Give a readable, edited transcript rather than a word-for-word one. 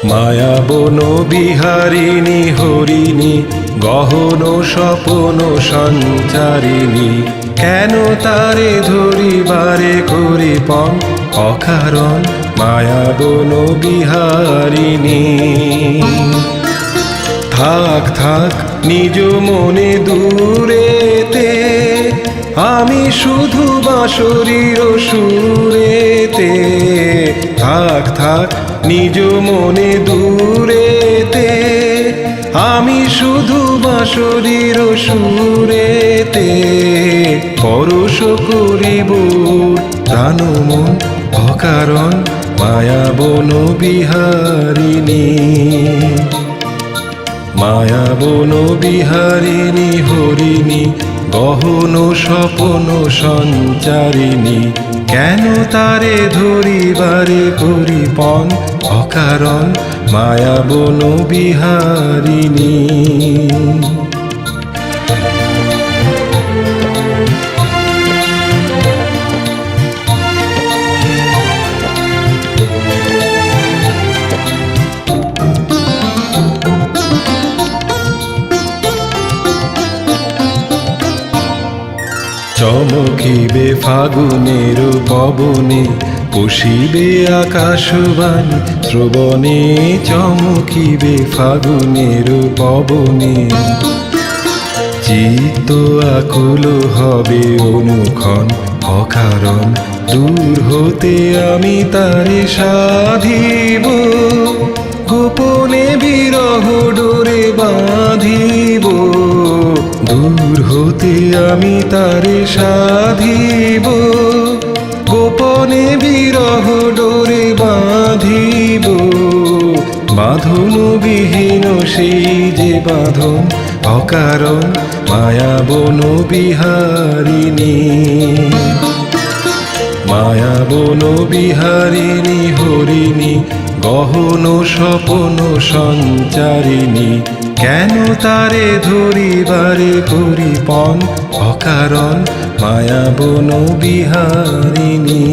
মায়া বন বিহারিণী হরিণী গহন স্বপন সঞ্চারিণী, কেন তারে ধরিবারে করি পণ অকারণ মায়া বন বিহারিণী। থাক থাক নিজ মনে দূরেতে, আমি শুধু বাঁশরীর সুরেতে। থাক থাক নিজ মনে দূরেতে, আমি শুধু বাঁশরীর সুরেতে। পরশ করিব প্রাণ মন অকারণ মায়া বন বিহারিণী। মায়া বন বিহারিণী হরিণী গহন স্বপন সঞ্চারিণী, কেন তারে ধরিবারে করি পণ অকারণ মায়া বন বিহারিণী। চমকিবে ফাগুনের পবনে, পশিবে আকাশবাণী শ্রবণে। চমকিবে ফাগুনের পবনে, চিত্ত আকুল হবে অনুক্ষণ অকারণ। দূর হতে আমি তারে সাধিব, গোপনে বিরহ ডোরে বাঁধিব। দূর হতে আমি তারে সাধিব, গোপনে বিরহ ডোরে বাঁধিব। বাঁধন বিহীন সেই যে বাঁধন অকারণ মায়া বন বিহারিণী। মায়া বন বিহারিণী হরিণী গহন স্বপন সঞ্চারিণী, কেন তারে ধরিবারে করি পণ অকারণ মায়া বন বিহারিণী।